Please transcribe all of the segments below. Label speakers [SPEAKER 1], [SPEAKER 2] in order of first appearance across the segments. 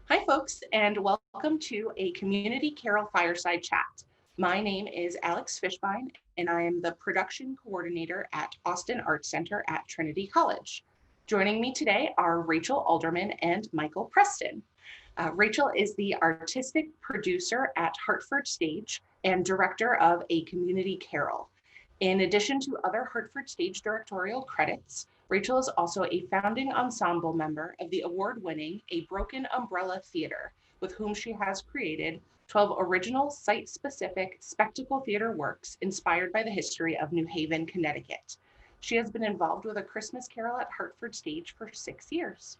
[SPEAKER 1] Hi, folks, and welcome to a Community Carol Fireside Chat. My name is Alex Fishbein, and I am the production coordinator at Austin Arts Center at Trinity College. Joining me today are Rachel Alderman and Michael Preston. Rachel is the artistic producer at Hartford Stage and director of A Community Carol. In addition to other Hartford Stage directorial credits, Rachel is also a founding ensemble member of the award-winning A Broken Umbrella Theater, with whom she has created 12 original site-specific spectacle theater works inspired by the history of New Haven, Connecticut. She has been involved with A Christmas Carol at Hartford Stage for 6 years.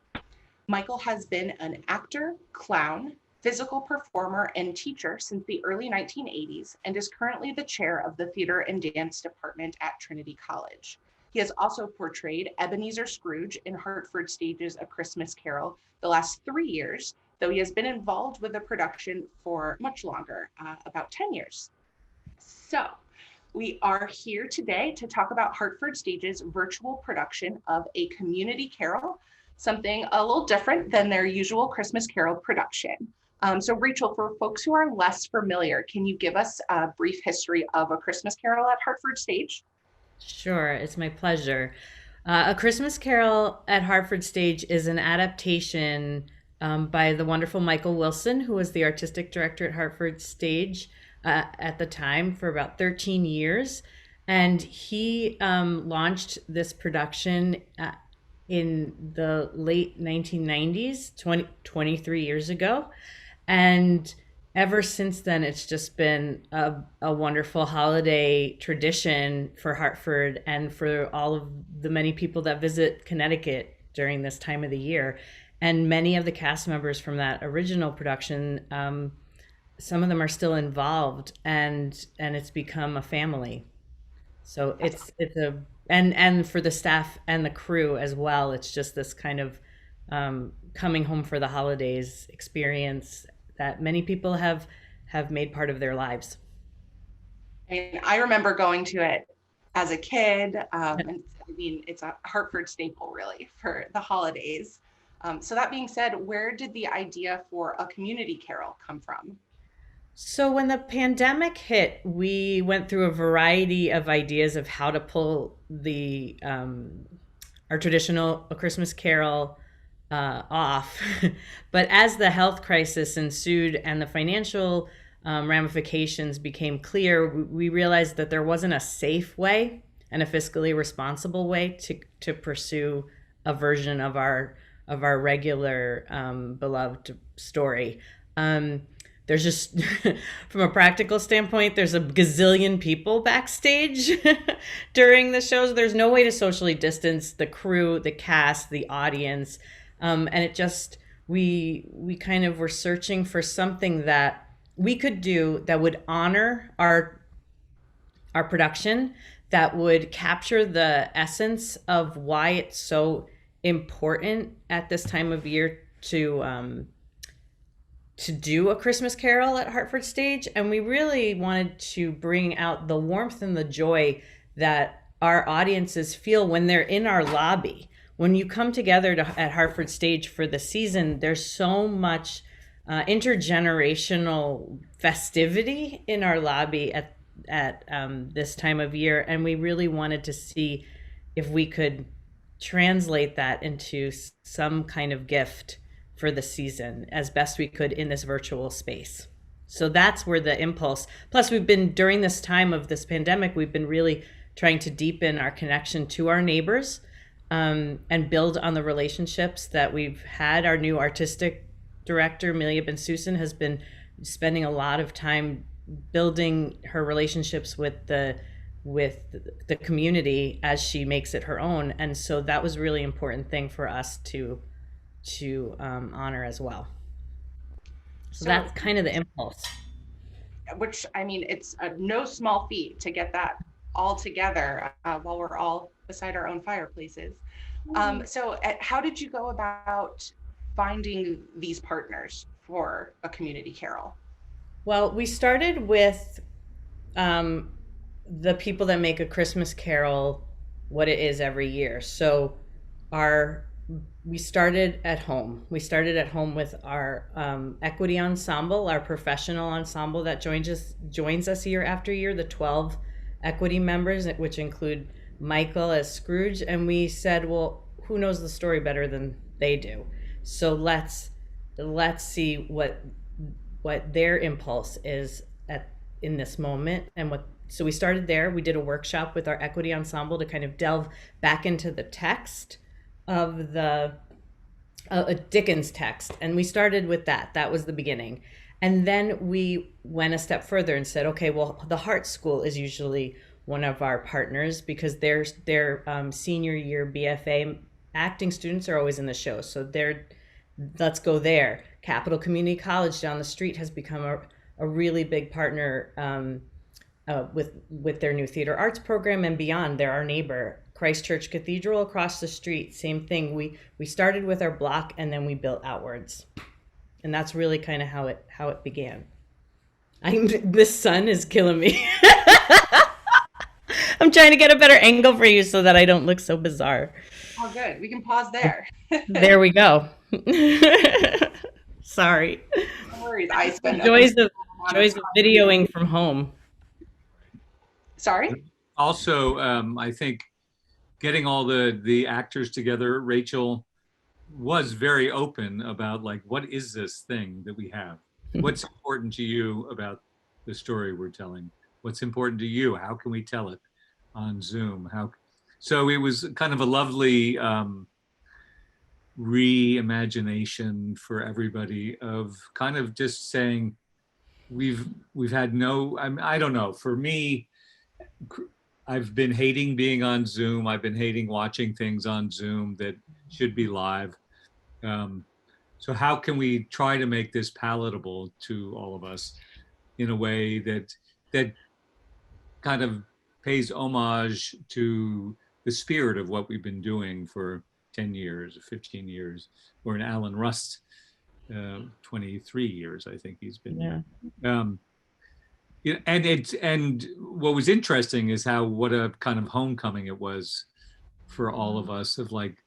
[SPEAKER 1] Michael has been an actor, clown, physical performer, and teacher since the early 1980s and is currently the chair of the Theater and Dance Department at Trinity College. He has also portrayed Ebenezer Scrooge in Hartford Stage's A Christmas Carol the last 3 years, though he has been involved with the production for much longer, about 10 years. So, we are here today to talk about Hartford Stage's virtual production of A Community Carol, something a little different than their usual Christmas Carol production. So Rachel, for folks who are less familiar, can you give us a brief history of A Christmas Carol at Hartford Stage?
[SPEAKER 2] Sure, it's my pleasure. A Christmas Carol at Hartford Stage is an adaptation by the wonderful Michael Wilson, who was the artistic director at Hartford Stage at the time for about 13 years. And he launched this production in the late 1990s, 23 years ago. And ever since then, it's just been a wonderful holiday tradition for Hartford and for all of the many people that visit Connecticut during this time of the year. And many of the cast members from that original production, some of them are still involved, and it's become a family. So it's a and for the staff and the crew as well. It's just this kind of coming home for the holidays experience that many people have made part of their lives.
[SPEAKER 1] And I remember going to it as a kid. And I mean, it's a Hartford staple really for the holidays. So that being said, where did the idea for A Community Carol come from?
[SPEAKER 2] So when the pandemic hit, we went through a variety of ideas of how to pull the our traditional A Christmas Carol off. But as the health crisis ensued and the financial ramifications became clear, we realized that there wasn't a safe way and a fiscally responsible way to pursue a version of our regular beloved story. There's just from a practical standpoint, there's a gazillion people backstage during the shows. There's no way to socially distance the crew, the cast, the audience. And it just we kind of were searching for something that we could do that would honor our production, that would capture the essence of why it's so important at this time of year to do A Christmas Carol at Hartford Stage. And we really wanted to bring out the warmth and the joy that our audiences feel when they're in our lobby. When you come together at Hartford Stage for the season, there's so much intergenerational festivity in our lobby at this time of year. And we really wanted to see if we could translate that into some kind of gift for the season as best we could in this virtual space. So that's where the impulse. Plus, we've been during this time of this pandemic, we've been really trying to deepen our connection to our neighbors and build on the relationships that we've had. Our new artistic director, Amelia Ben-Susan, has been spending a lot of time building her relationships with the community as she makes it her own. And so that was a really important thing for us to honor as well. So
[SPEAKER 1] So,
[SPEAKER 2] that's kind of the impulse.
[SPEAKER 1] which I mean, it's no small feat to get that all together while we're all beside our own fireplaces. How did you go about finding these partners for A Community Carol?
[SPEAKER 2] Well, we started with um, the people that make A Christmas Carol what it is every year. So our we started at home. We started at home with our equity ensemble, our professional ensemble that joins us year after year. The 12 equity members, which include Michael as Scrooge, and we said, well, who knows the story better than they do? So let's see what their impulse is at in this moment and what. So we started there. We did a workshop with our equity ensemble to kind of delve back into the text of the Dickens text, and we started with that. That was the beginning, and then we went a step further and said, okay, well, the Hart School is usually one of our partners because their senior year BFA acting students are always in the show, so let's go there. Capital Community College down the street has become a really big partner with their new theater arts program and beyond. They're our neighbor. Christ Church Cathedral across the street, same thing. We started with our block and then we built outwards, and that's really kind of how it began. This sun is killing me. I'm trying to get a better angle for you so that I don't look so bizarre.
[SPEAKER 1] Oh, good. We can pause there.
[SPEAKER 2] There we go. Sorry.
[SPEAKER 1] No worries. I spend
[SPEAKER 2] Joys of videoing from home.
[SPEAKER 1] Sorry?
[SPEAKER 3] Also, I think getting all the actors together, Rachel was very open about like, what is this thing that we have? What's important to you about the story we're telling? What's important to you? How can we tell it on Zoom? So it was kind of a lovely reimagination for everybody of kind of just saying, we've had no, I don't know, for me, I've been hating being on Zoom. I've been hating watching things on Zoom that should be live. So how can we try to make this palatable to all of us in a way that kind of pays homage to the spirit of what we've been doing for 10 years, 15 years, or in Alan Rust, 23 years, I think he's been. Yeah. And what was interesting is what a kind of homecoming it was for all of us of like,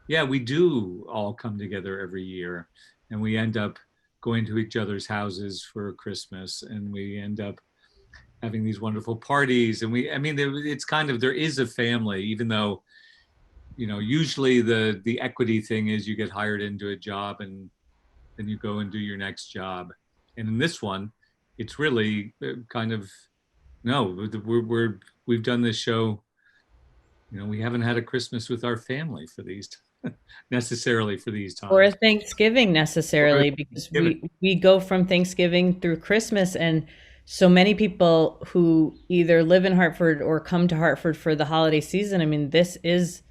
[SPEAKER 3] yeah, we do all come together every year, and we end up going to each other's houses for Christmas, and we end up having these wonderful parties. And it's kind of, there is a family, even though, usually the equity thing is you get hired into a job and then you go and do your next job. And in this one, it's really kind of, no, we've done this show, we haven't had a Christmas with our family for these, necessarily for these times.
[SPEAKER 2] Or a Thanksgiving necessarily, because we go from Thanksgiving through Christmas, and so many people who either live in Hartford or come to Hartford for the holiday season, this is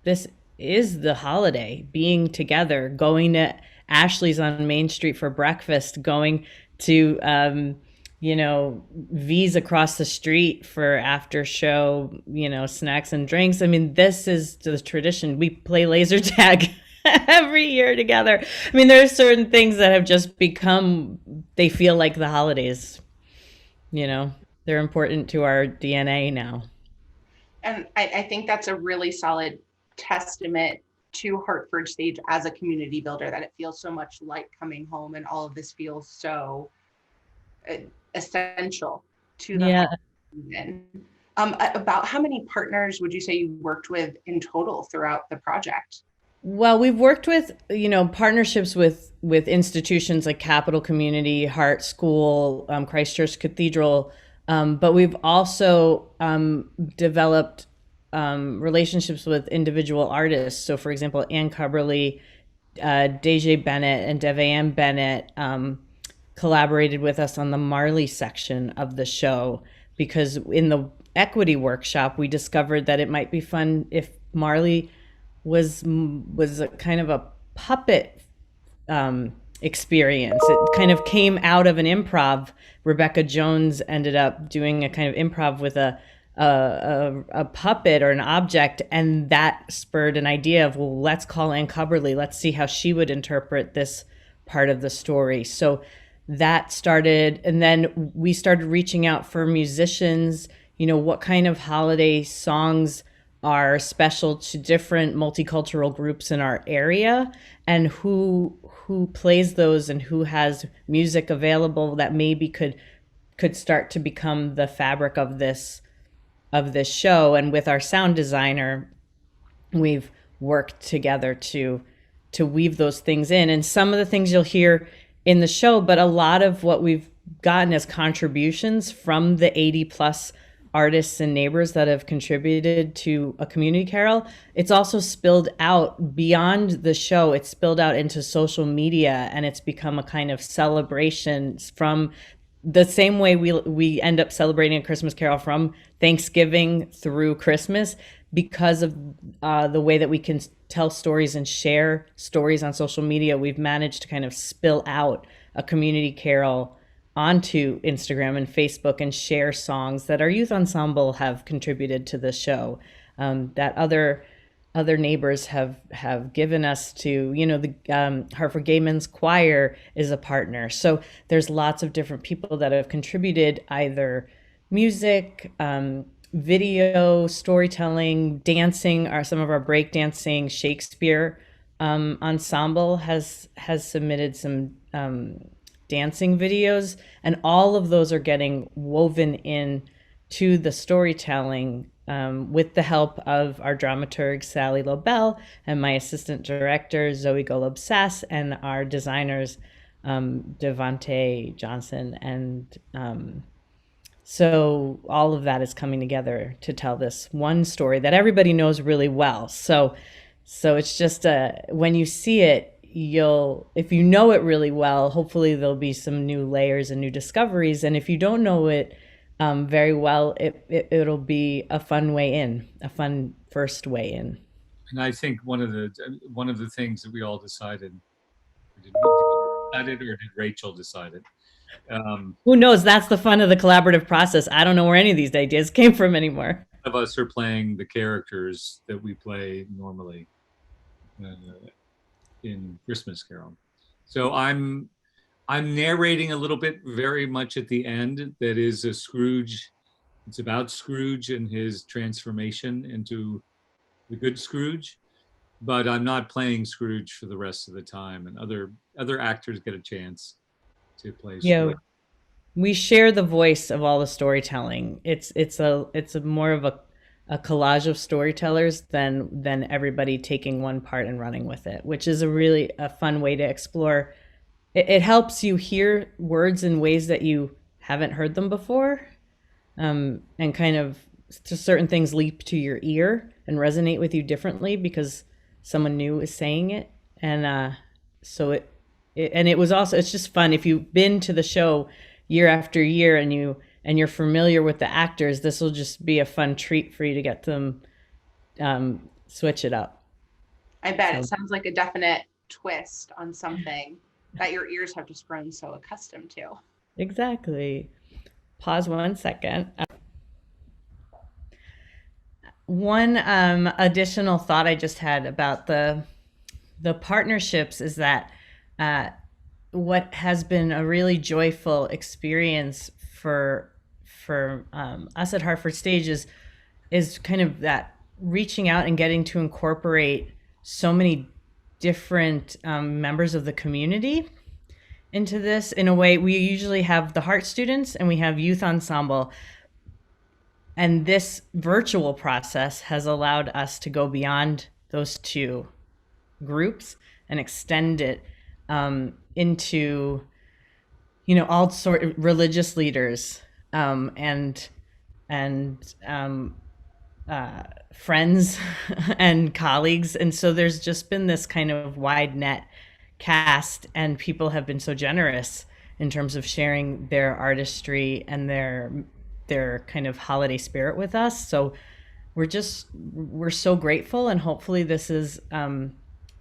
[SPEAKER 2] the holiday, being together, going to Ashley's on Main Street for breakfast, going to V's across the street for after show, snacks and drinks. This is the tradition. We play laser tag every year together. There are certain things that have just become, they feel like the holidays, they're important to our DNA now.
[SPEAKER 1] And I think that's a really solid testament to Hartford Stage as a community builder, that it feels so much like coming home, and all of this feels so essential to the season. About how many partners would you say you worked with in total throughout the project?
[SPEAKER 2] Well, we've worked with, partnerships with institutions like Capital Community, Hart School, Christ Church Cathedral, but we've also developed relationships with individual artists. So, for example, Ann Cubberly, Deja Bennett, and Devaanne Bennett collaborated with us on the Marley section of the show, because in the equity workshop, we discovered that it might be fun if Marley was a kind of a puppet experience. It kind of came out of an improv. Rebecca Jones ended up doing a kind of improv with a puppet or an object, and that spurred an idea of, well, let's call Ann Cubberly. Let's see how she would interpret this part of the story. So that started, and then we started reaching out for musicians. What kind of holiday songs are special to different multicultural groups in our area, and who plays those and who has music available that maybe could start to become the fabric of this show. And with our sound designer, we've worked together to weave those things in. And some of the things you'll hear in the show, but a lot of what we've gotten as contributions from the 80 plus artists and neighbors that have contributed to a community carol, it's also spilled out beyond the show. It's spilled out into social media, and it's become a kind of celebration from the same way we end up celebrating a Christmas carol from Thanksgiving through Christmas, because of the way that we can tell stories and share stories on social media. We've managed to kind of spill out a community carol onto Instagram and Facebook and share songs that our youth ensemble have contributed to the show, that other neighbors have given us to, the Hartford Gay Men's Choir is a partner. So there's lots of different people that have contributed, either music, video, storytelling, dancing. Some of our breakdancing Shakespeare ensemble has submitted some dancing videos, and all of those are getting woven in to the storytelling, with the help of our dramaturg Sally Lobel and my assistant director Zoe Golob-Sass, and our designers Devante Johnson. And so all of that is coming together to tell this one story that everybody knows really well. So it's just when you see it, if you know it really well, hopefully there'll be some new layers and new discoveries. And if you don't know it very well, it'll be a fun way in, a fun first way in.
[SPEAKER 3] And I think one of the things that we all decided, did we decide it or did Rachel decide it?
[SPEAKER 2] Who knows? That's the fun of the collaborative process. I don't know where any of these ideas came from anymore.
[SPEAKER 3] Of us are playing the characters that we play normally in Christmas Carol. So I'm narrating a little bit, very much at the end. That is a Scrooge. It's about Scrooge and his transformation into the good Scrooge, but I'm not playing Scrooge for the rest of the time, and other actors get a chance to play Scrooge.
[SPEAKER 2] Yeah, we share the voice of all the storytelling. It's a more of a collage of storytellers than everybody taking one part and running with it, which is a fun way to explore. It helps you hear words in ways that you haven't heard them before, and kind of certain things leap to your ear and resonate with you differently because someone new is saying it. And so it was also, it's just fun if you've been to the show year after year and you're familiar with the actors. This will just be a fun treat for you to get them switch it up.
[SPEAKER 1] I bet it sounds like a definite twist on something that your ears have just grown so accustomed to.
[SPEAKER 2] Exactly. Pause 1 second. One additional thought I just had about the partnerships is that what has been a really joyful experience for us at Hartford Stage is kind of that reaching out and getting to incorporate so many different members of the community into this. In a way, we usually have the Heart students and we have youth ensemble, and this virtual process has allowed us to go beyond those two groups and extend it into all sort of religious leaders and friends and colleagues. And so there's just been this kind of wide net cast, and people have been so generous in terms of sharing their artistry and their kind of holiday spirit with us. So we're so grateful, and hopefully this is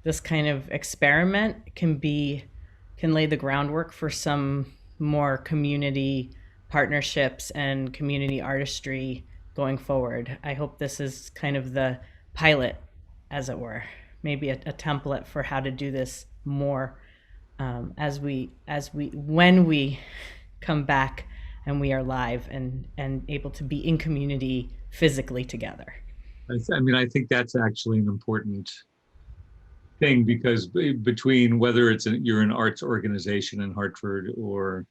[SPEAKER 2] this kind of experiment can lay the groundwork for some more community partnerships and community artistry going forward. I hope this is kind of the pilot, as it were, maybe a template for how to do this more when we come back and we are live and able to be in community physically together.
[SPEAKER 3] I mean, I think that's actually an important thing because between whether you're an arts organization in Hartford or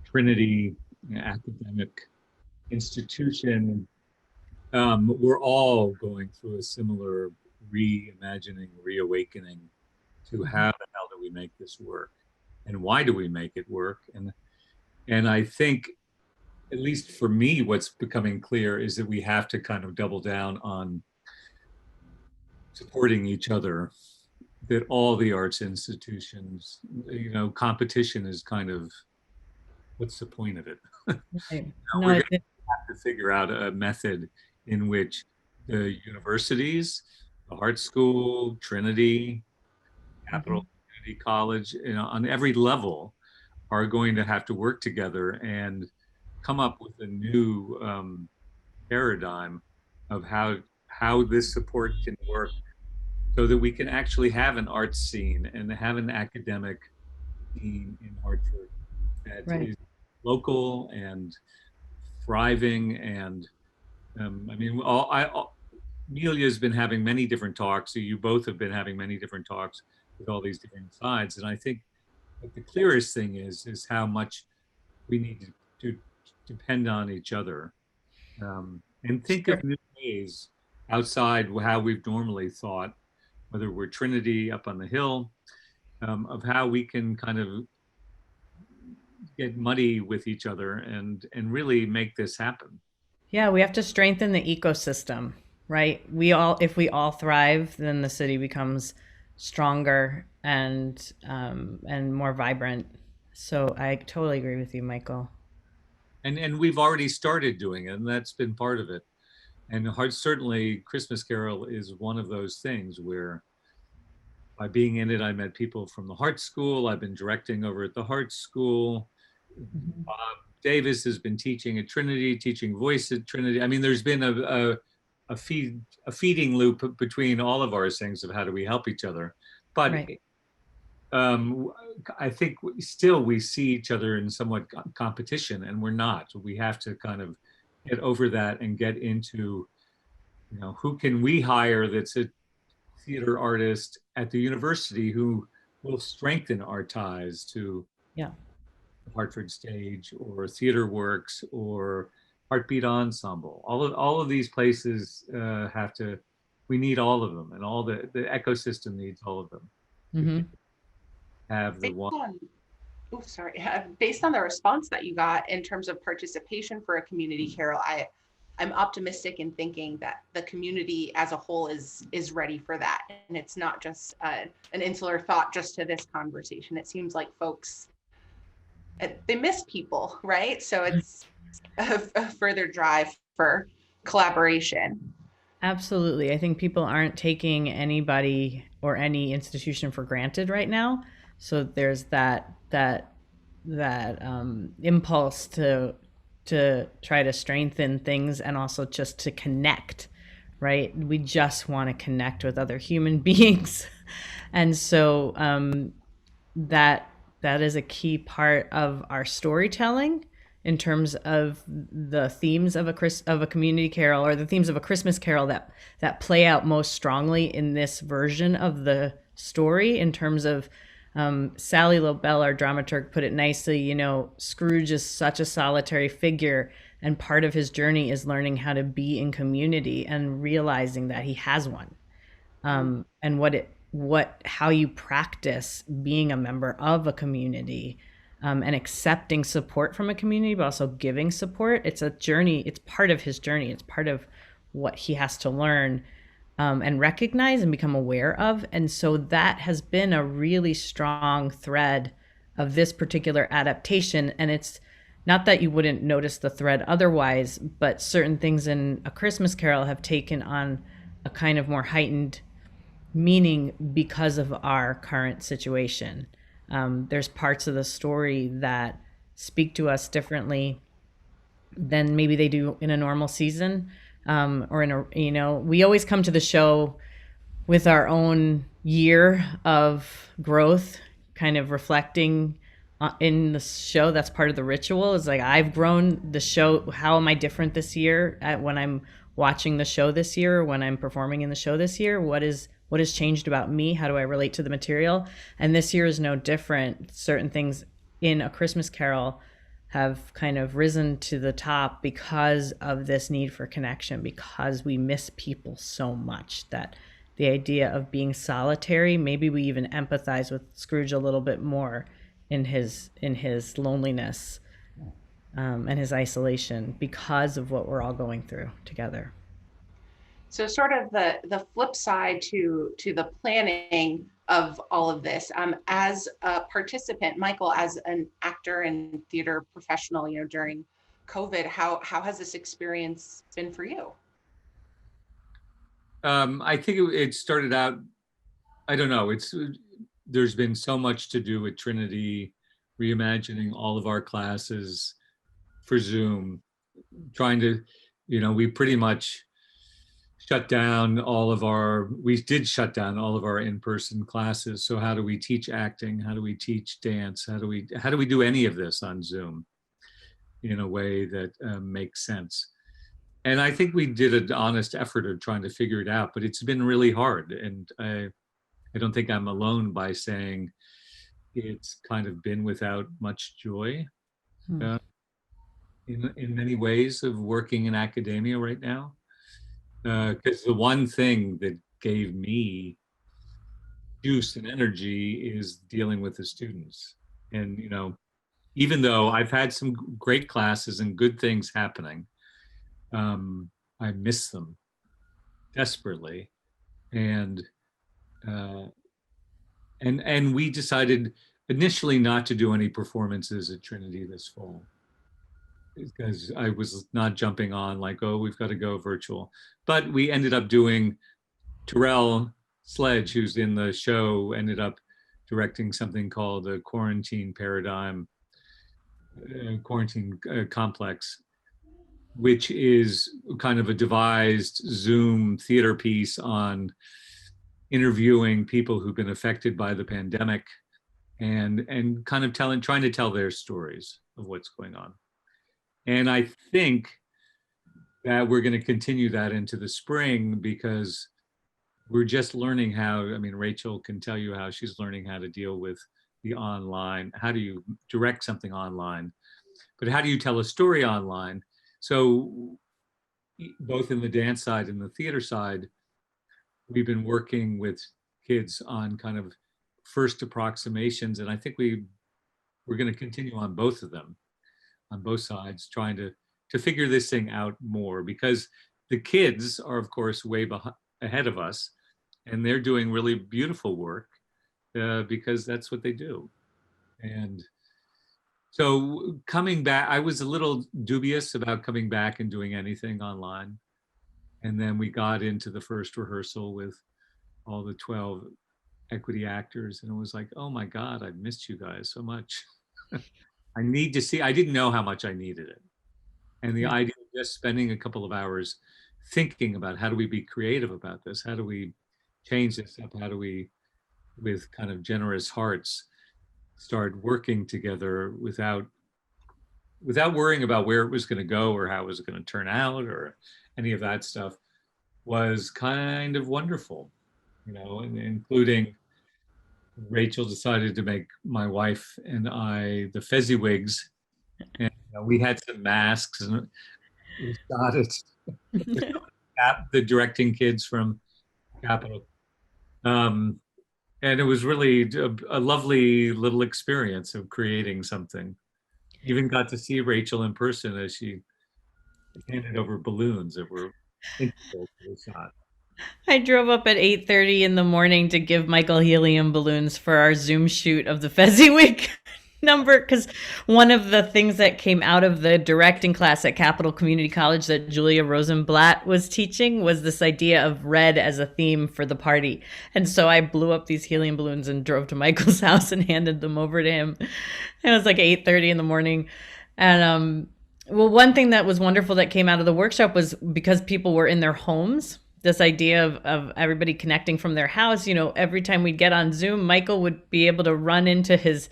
[SPEAKER 3] Trinity academic institution, we're all going through a similar reimagining, reawakening to
[SPEAKER 2] Mhm.
[SPEAKER 3] how the hell do we make this work, and why do we make it work? And I think, at least for me, what's becoming clear is that we have to kind of double down on supporting each other. That all the arts institutions, competition is kind of, what's the point of it?
[SPEAKER 2] Right.
[SPEAKER 3] We're
[SPEAKER 2] No,
[SPEAKER 3] going to have to figure out a method in which the universities, the Hart School, Trinity, Capital
[SPEAKER 2] mhm.
[SPEAKER 3] Community College, on every level, are going to have to work together and come up with a new paradigm of how this support can work, so that we can actually have an arts scene and have an academic scene in Hartford that
[SPEAKER 2] Right.
[SPEAKER 3] is local and thriving. And I mean, Amelia's been having many different talks. So you both have been having many different talks with all these different sides. And I think that the clearest thing is how much we need to depend on each other, and think
[SPEAKER 2] Sure.
[SPEAKER 3] of new ways outside how we've normally thought, whether we're Trinity up on the hill, of how we can kind of get muddy with each other and really make this happen.
[SPEAKER 2] Yeah, we have to strengthen the ecosystem, right? If we all thrive, then the city becomes stronger and more vibrant. So I totally agree with you, Michael.
[SPEAKER 3] And we've already started doing it, and that's been part of it. And certainly Christmas Carol is one of those things where, by being in it, I met people from the Hart School. I've been directing over at the Hart School.
[SPEAKER 2] Mhm.
[SPEAKER 3] Bob Davis has been teaching at Trinity, teaching voice at Trinity. I mean, there's been a feeding loop between all of our things of how do we help each other. But
[SPEAKER 2] Right.
[SPEAKER 3] um, I think still we see each other in somewhat competition, and we're not. We have to kind of get over that and get into, who can we hire that's a theater artist at the university who will strengthen our ties to
[SPEAKER 2] Yeah.
[SPEAKER 3] the Hartford Stage or Theater Works or Heartbeat Ensemble. All of these places have to. We need all of them, and all the ecosystem needs all of them to
[SPEAKER 2] Hmm.
[SPEAKER 3] have the
[SPEAKER 1] Based
[SPEAKER 3] one.
[SPEAKER 1] on, oh, sorry, based on the response that you got in terms of participation for a community carol, I'm optimistic in thinking that the community as a whole is ready for that, and it's not just an insular thought just to this conversation. It seems like folks, they miss people, right? So it's a further drive for collaboration.
[SPEAKER 2] Absolutely. I think people aren't taking anybody or any institution for granted right now. So there's that impulse to try to strengthen things and also just to connect, right? We just want to connect with other human beings. And so that that is a key part of our storytelling in terms of the themes of a community carol, or the themes of a Christmas carol that play out most strongly in this version of the story. In terms of Sally Lobel, our dramaturg, put it nicely. Scrooge is such a solitary figure, and part of his journey is learning how to be in community and realizing that he has one, and how you practice being a member of a community, and accepting support from a community, but also giving support. It's a journey. It's part of his journey. It's part of what he has to learn, and recognize and become aware of. And so that has been a really strong thread of this particular adaptation. And it's not that you wouldn't notice the thread otherwise, but certain things in A Christmas Carol have taken on a kind of more heightened meaning because of our current situation. There's parts of the story that speak to us differently than maybe they do in a normal season, or we always come to the show with our own year of growth, kind of reflecting in the show. That's part of the ritual. Is like, I've grown. The show, how am I different this year when I'm watching the show this year, or when I'm performing in the show this year. What has changed about me? How do I relate to the material? And this year is no different. Certain things in A Christmas Carol have kind of risen to the top because of this need for connection, because we miss people so much that the idea of being solitary, maybe we even empathize with Scrooge a little bit more in his loneliness, and his isolation, because of what we're all going through together.
[SPEAKER 1] So sort of the flip side to the planning of all of this, as a participant, Michael, as an actor and theater professional, during COVID, how has this experience been for you?
[SPEAKER 3] I think it started out, I don't know, there's been so much to do with Trinity, reimagining all of our classes for Zoom, trying to, we pretty much we did shut down all of our in-person classes. So how do we teach acting? How do we teach dance? How do we do any of this on Zoom in a way that makes sense? And I think we did an honest effort of trying to figure it out, but it's been really hard. And I don't think I'm alone by saying it's kind of been without much joy in many ways of working in academia right now. Because the one thing that gave me juice and energy is dealing with the students. And, even though I've had some great classes and good things happening, I miss them desperately. And we decided initially not to do any performances at Trinity this fall, because I was not jumping on like, oh, we've got to go virtual. But we ended up doing, Terrell Sledge, who's in the show, ended up directing something called the Quarantine Complex, which is kind of a devised Zoom theater piece on interviewing people who've been affected by the pandemic and kind of trying to tell their stories of what's going on. And I think that we're going to continue that into the spring, because we're just learning how, Rachel can tell you how she's learning how to deal with the online. How do you direct something online? But how do you tell a story online? So both in the dance side and the theater side, we've been working with kids on kind of first approximations. And I think we're going to continue on both of them, on both sides, trying to figure this thing out more, because the kids are, of course, way ahead of us, and they're doing really beautiful work because that's what they do. And so coming back, I was a little dubious about coming back and doing anything online. And then we got into the first rehearsal with all the 12 equity actors, and it was like, oh my God, I've missed you guys so much. I didn't know how much I needed it. And the idea of just spending a couple of hours thinking about how do we be creative about this? How do we change this up? How do we, with kind of generous hearts, start working together without worrying about where it was going to go or how it was going to turn out or any of that stuff, was kind of wonderful, and including Rachel decided to make my wife and I the Fezziwigs, and we had some masks, and we started the directing kids from Capitol. And it was really a lovely little experience of creating something. Even got to see Rachel in person as she handed over balloons that were integral to the shot.
[SPEAKER 2] I drove up at 8:30 in the morning to give Michael helium balloons for our Zoom shoot of the Fezziwig number, because one of the things that came out of the directing class at Capital Community College that Julia Rosenblatt was teaching was this idea of red as a theme for the party. And so I blew up these helium balloons and drove to Michael's house and handed them over to him. It was like 8:30 in the morning. And well, one thing that was wonderful that came out of the workshop was, because people were in their homes, this idea of everybody connecting from their house. Every time we'd get on Zoom, Michael would be able to run into his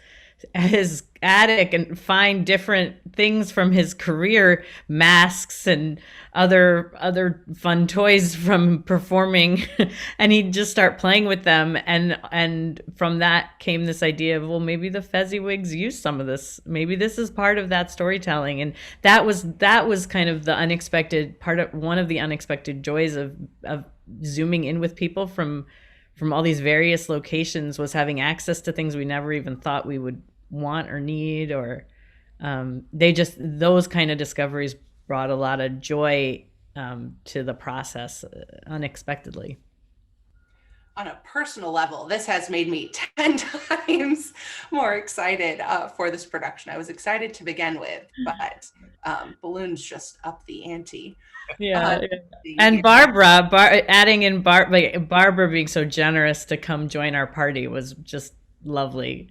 [SPEAKER 2] his attic and find different things from his career, masks and other fun toys from performing, and he'd just start playing with them, and from that came this idea of, well, maybe the Fezziwigs use some of this, maybe this is part of that storytelling. And that was kind of the unexpected part of one of the unexpected joys of zooming in with people from all these various locations, was having access to things we never even thought we would want or need, or those kind of discoveries brought a lot of joy to the process unexpectedly.
[SPEAKER 1] On a personal level, this has made me 10 times more excited for this production. I was excited to begin with, but balloons just up the ante.
[SPEAKER 2] Yeah. And Barbara, adding in Barbara being so generous to come join our party was just lovely.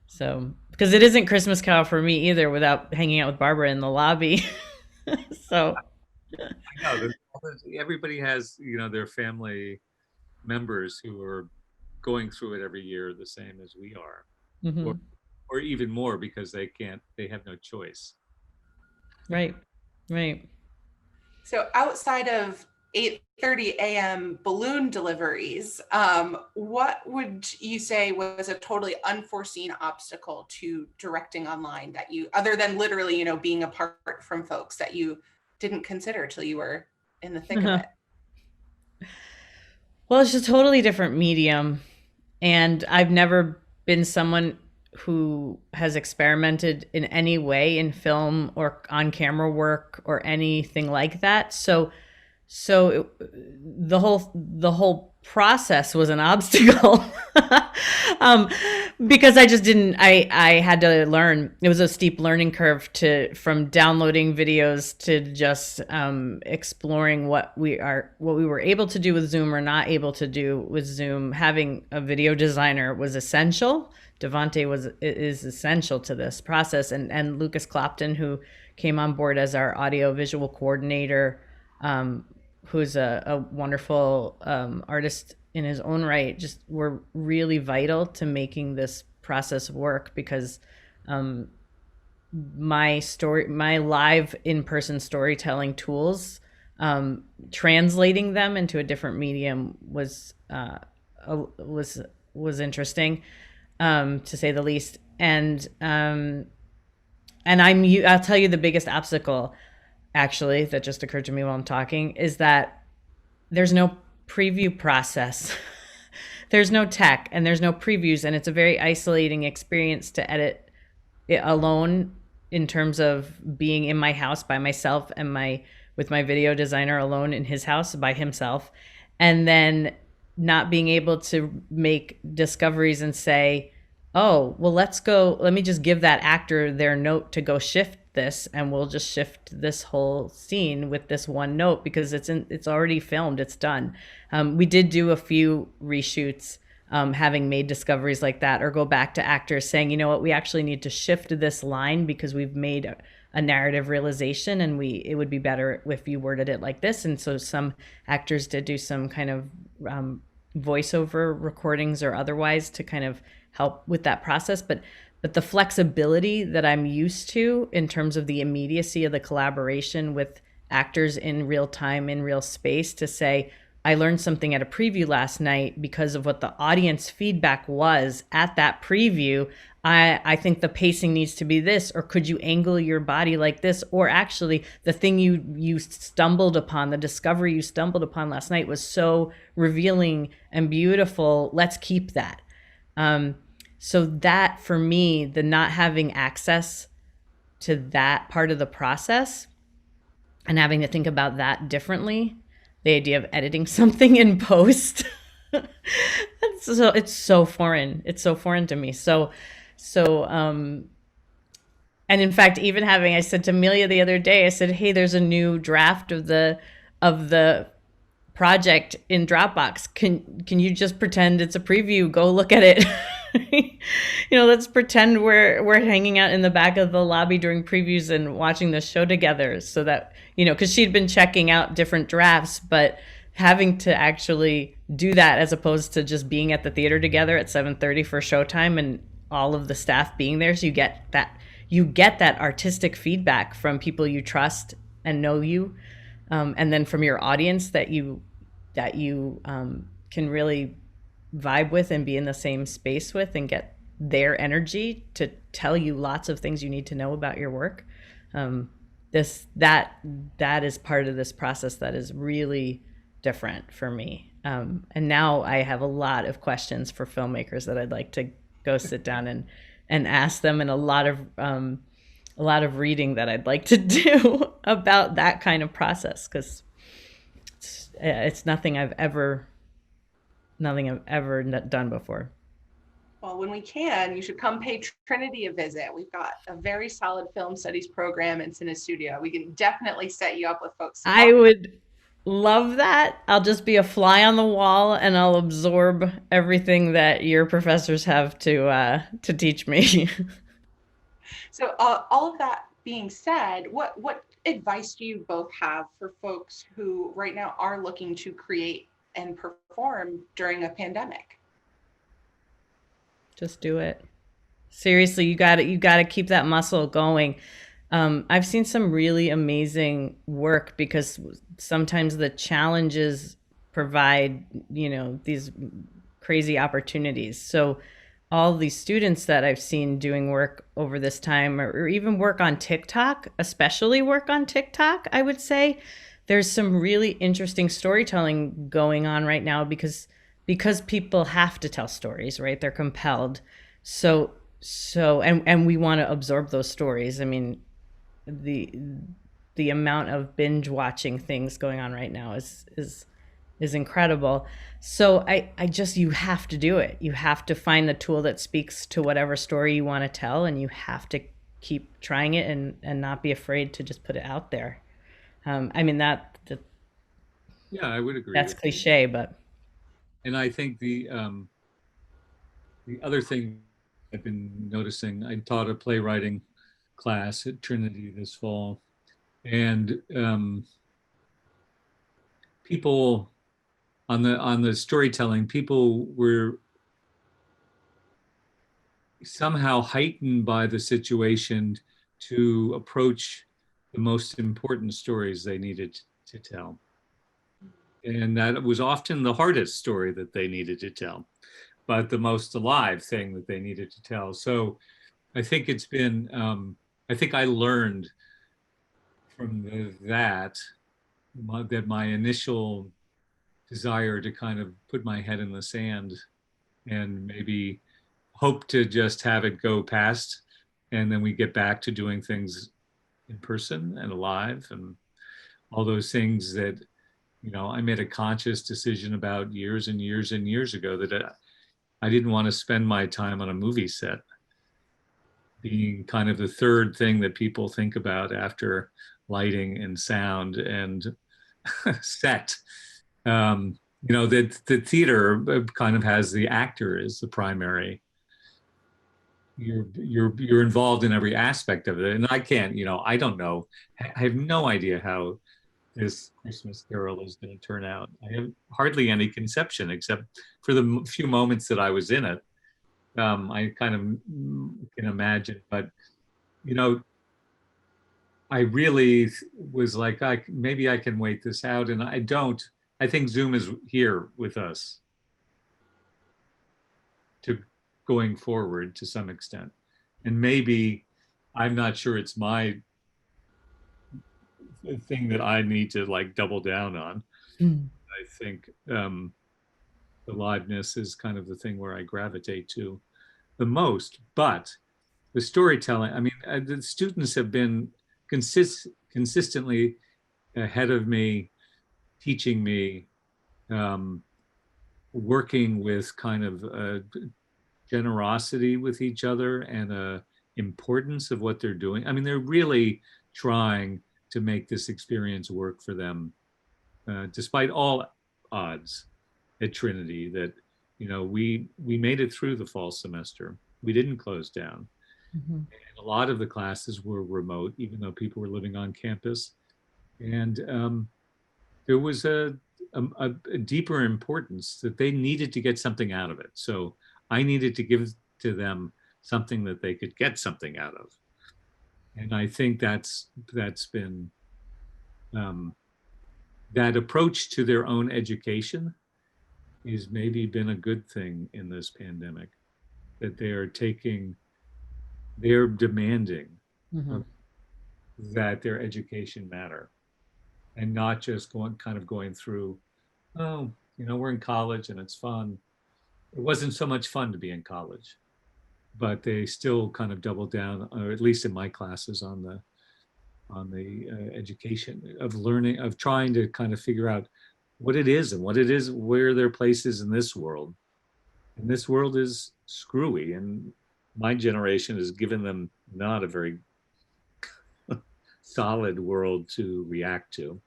[SPEAKER 2] So, because it isn't Christmas Carol for me either without hanging out with Barbara in the lobby. So
[SPEAKER 3] I know everybody has, their family members who are going through it every year the same as we are,
[SPEAKER 2] mm-hmm.
[SPEAKER 3] or even more, because they have no choice.
[SPEAKER 2] Right.
[SPEAKER 1] So outside of 8:30 a.m. balloon deliveries, what would you say was a totally unforeseen obstacle to directing online that you, other than literally, being apart from folks, that you didn't consider till you were in the thick of it?
[SPEAKER 2] Well, it's a totally different medium, and I've never been someone who has experimented in any way in film or on camera work or anything like that. So the whole process was an obstacle. Because I just didn't, I had to learn. It was a steep learning curve from downloading videos to just exploring what we were able to do with Zoom or not able to do with Zoom. Having a video designer was essential. Devante is essential to this process, and Lucas Clopton, who came on board as our audio visual coordinator, who's a wonderful artist in his own right, just were really vital to making this process work, because my live in-person storytelling tools, translating them into a different medium was interesting, to say the least. And I'll tell you the biggest obstacle, actually, that just occurred to me while I'm talking, is that there's no preview process. There's no tech and there's no previews, and it's a very isolating experience to edit it alone, in terms of being in my house by myself and with my video designer alone in his house by himself, and then not being able to make discoveries and say, oh, well, let me just give that actor their note to go shift this, and we'll just shift this whole scene with this one note, because it's already filmed, it's done. We did do a few reshoots, having made discoveries like that, or go back to actors saying, you know what, we actually need to shift this line because we've made a narrative realization, and it would be better if you worded it like this. And so some actors did do some kind of voiceover recordings or otherwise to kind of help with that process. But the flexibility that I'm used to in terms of the immediacy of the collaboration with actors in real time, in real space, to say, I learned something at a preview last night because of what the audience feedback was at that preview. I think the pacing needs to be this, or could you angle your body like this? Or actually, the thing you stumbled upon, the discovery you stumbled upon last night was so revealing and beautiful. Let's keep that. So that, for me, the not having access to that part of the process and having to think about that differently, the idea of editing something in post, it's so foreign. It's so foreign to me. And in fact, even I said to Amelia the other day, I said, hey, there's a new draft of the project in Dropbox. Can you just pretend it's a preview? Go look at it. Let's pretend we're hanging out in the back of the lobby during previews and watching the show together, so that, because she'd been checking out different drafts, but having to actually do that as opposed to just being at the theater together at 7:30 for showtime and all of the staff being there. So you get that artistic feedback from people you trust and know you, and then from your audience that you can really vibe with and be in the same space with, and get their energy to tell you lots of things you need to know about your work. This that is part of this process that is really different for me. And now I have a lot of questions for filmmakers that I'd like to go sit down and ask them, and a lot of reading that I'd like to do about that kind of process, because it's nothing I've ever done before.
[SPEAKER 1] Well, when we can, you should come pay Trinity a visit. We've got a very solid film studies program in Cine Studio. We can definitely set you up with folks.
[SPEAKER 2] I would love that. I'll just be a fly on the wall, and I'll absorb everything that your professors have to teach me.
[SPEAKER 1] So all of that being said, what advice do you both have for folks who right now are looking to create and perform during a pandemic?
[SPEAKER 2] Just do it. Seriously, you got to keep that muscle going. I've seen some really amazing work, because sometimes the challenges provide, these crazy opportunities. So all these students that I've seen doing work over this time, or even work on TikTok, especially work on TikTok, I would say there's some really interesting storytelling going on right now, because people have to tell stories, right? They're compelled. And we want to absorb those stories. I mean, the amount of binge watching things going on right now is incredible. So I just, you have to do it. You have to find the tool that speaks to whatever story you want to tell, and you have to keep trying it, and not be afraid to just put it out there. I mean,
[SPEAKER 3] Yeah, I would agree.
[SPEAKER 2] That's cliche, but.
[SPEAKER 3] And I think the other thing I've been noticing, I taught a playwriting class at Trinity this fall, and people on the storytelling, people were somehow heightened by the situation to approach the most important stories they needed to tell. And that was often the hardest story that they needed to tell, but the most alive thing that they needed to tell. So I think it's been, I think I learned from that my initial desire to kind of put my head in the sand and maybe hope to just have it go past, and then we get back to doing things in person and alive and all those things that, I made a conscious decision about years and years and years ago that I didn't want to spend my time on a movie set, being kind of the third thing that people think about after lighting and sound and set. The theater kind of has the actor as the primary. You're involved in every aspect of it, and I can't. I don't know. I have no idea how this Christmas Carol is going to turn out. I have hardly any conception, except for the few moments that I was in it. I kind of can imagine, but I really was like, maybe I can wait this out, and I don't. I think Zoom is here with us to going forward to some extent, and maybe I'm not sure it's my thing that I need to like double down on. I think the liveness is kind of the thing where I gravitate to the most. But the storytelling, I mean, the students have been consistently ahead of me, teaching me, working with kind of generosity with each other and a importance of what they're doing. I mean, they're really trying to make this experience work for them, despite all odds at Trinity. That we made it through the fall semester. We didn't close down.
[SPEAKER 2] Mm-hmm.
[SPEAKER 3] And a lot of the classes were remote, even though people were living on campus. And there was a deeper importance that they needed to get something out of it. So I needed to give to them something that they could get something out of. And I think that's been that approach to their own education is maybe been a good thing in this pandemic, that they're demanding
[SPEAKER 2] Mm-hmm.
[SPEAKER 3] that their education matter, and not just going through, oh, we're in college and it's fun. It wasn't so much fun to be in college, but they still kind of doubled down, or at least in my classes, on the education of learning, of trying to kind of figure out what it is and where their place is in this world. And this world is screwy, and my generation has given them not a very solid world to react to.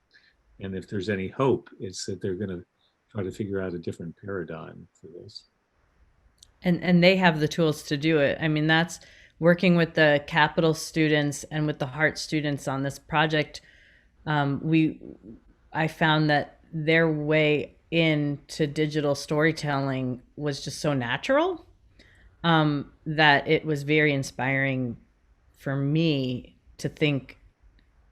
[SPEAKER 3] And if there's any hope, it's that they're going to try to figure out a different paradigm for this.
[SPEAKER 2] And they have the tools to do it. I mean, that's working with the Capital students and with the Hart students on this project. I found that their way into digital storytelling was just so natural, that it was very inspiring for me to think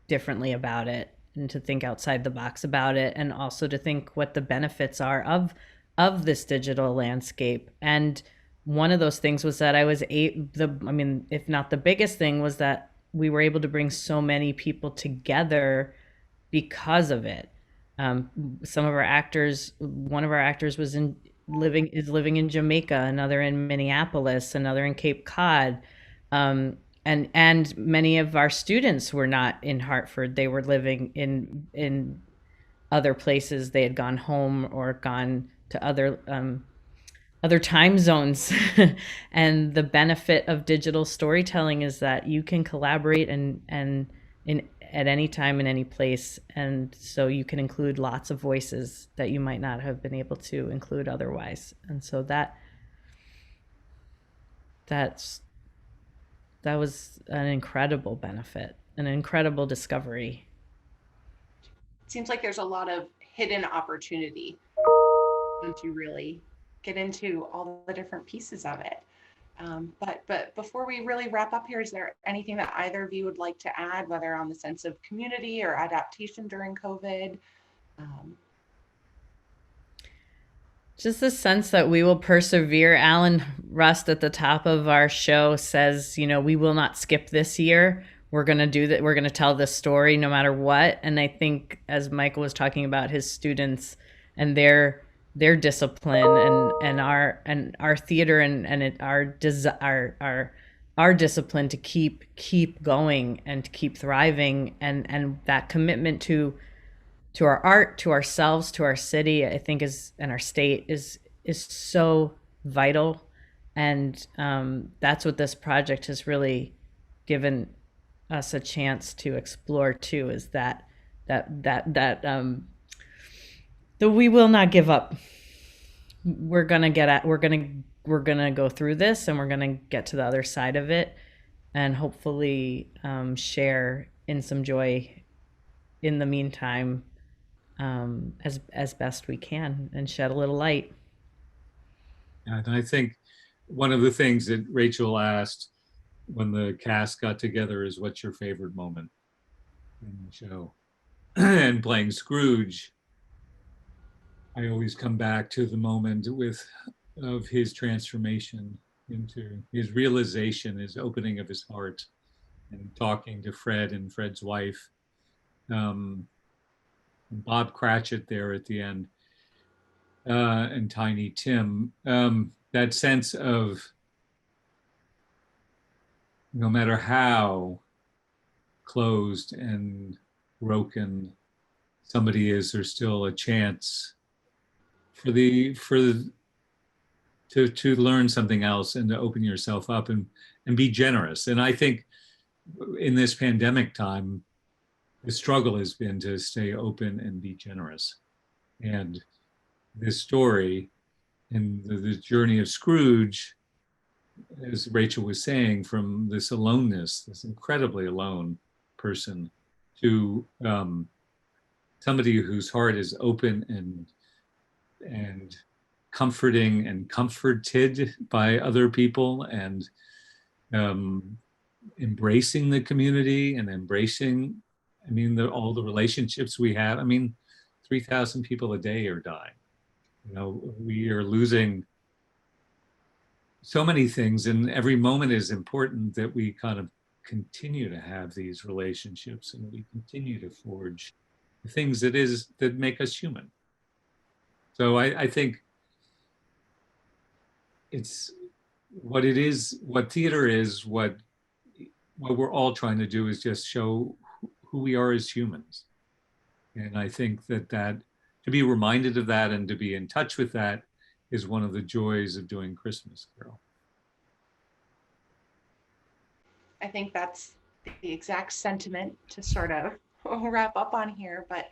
[SPEAKER 2] differently about it and to think outside the box about it, and also to think what the benefits are of this digital landscape. And one of those things was that if not the biggest thing, was that we were able to bring so many people together because of it. Some of our actors, one of our actors is living in Jamaica, another in Minneapolis, another in Cape Cod. And many of our students were not in Hartford. They were living in other places. They had gone home or gone to other time zones. And the benefit of digital storytelling is that you can collaborate and at any time in any place, and so you can include lots of voices that you might not have been able to include otherwise. And so that was an incredible benefit, an incredible discovery.
[SPEAKER 1] It seems like there's a lot of hidden opportunity to really get into all the different pieces of it. But before we really wrap up here, is there anything that either of you would like to add, whether on the sense of community or adaptation during COVID?
[SPEAKER 2] Just the sense that we will persevere. Alan Rust at the top of our show says, we will not skip this year. We're going to do that. We're going to tell this story no matter what. And I think, as Michael was talking about his students and their discipline and our theater and our discipline to keep going and to keep thriving, and that commitment to our art, to ourselves, to our city, I think and our state is so vital. And that's what this project has really given us a chance to explore too, is that we will not give up. We're gonna go through this, and we're gonna get to the other side of it, and hopefully share in some joy in the meantime, as best we can, and shed a little light.
[SPEAKER 3] And I think one of the things that Rachel asked when the cast got together is, what's your favorite moment in the show? And playing Scrooge, I always come back to the moment of his transformation into his realization, his opening of his heart, and talking to Fred and Fred's wife, and Bob Cratchit there at the end, and Tiny Tim. That sense of, no matter how closed and broken somebody is, there's still a chance to learn something else and to open yourself up and be generous. And I think in this pandemic time, the struggle has been to stay open and be generous. And this story and the journey of Scrooge, as Rachel was saying, from this aloneness, this incredibly alone person, to somebody whose heart is open and comforting and comforted by other people, and um, embracing the community and embracing, I mean, all the relationships we have. I mean, 3,000 people a day are dying. You know, we are losing so many things, and every moment is important that we kind of continue to have these relationships and we continue to forge the things that make us human. So I think it's what it is, what theater is, what we're all trying to do is just show who we are as humans. And I think that to be reminded of that and to be in touch with that is one of the joys of doing Christmas Carol.
[SPEAKER 1] I think that's the exact sentiment to sort of wrap up on here. But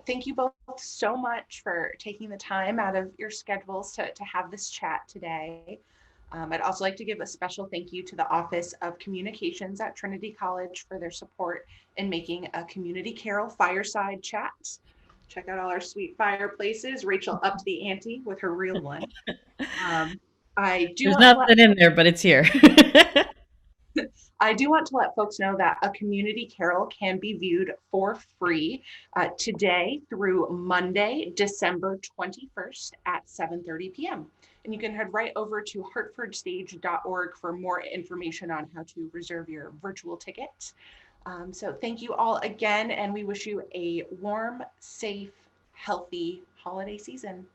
[SPEAKER 1] thank you both so much for taking the time out of your schedules to have this chat today. I'd also like to give a special thank you to the Office of Communications at Trinity College for their support in making a community carol fireside chat. Check out all our sweet fireplaces. Rachel upped the ante with her real one. Um, I do
[SPEAKER 2] There's
[SPEAKER 1] want to let
[SPEAKER 2] nothing in there, but it's here.
[SPEAKER 1] I do want to let folks know that a community carol can be viewed for free today through Monday, December 21st at 7:30 p.m. And you can head right over to hartfordstage.org for more information on how to reserve your virtual ticket. So thank you all again, and we wish you a warm, safe, healthy holiday season.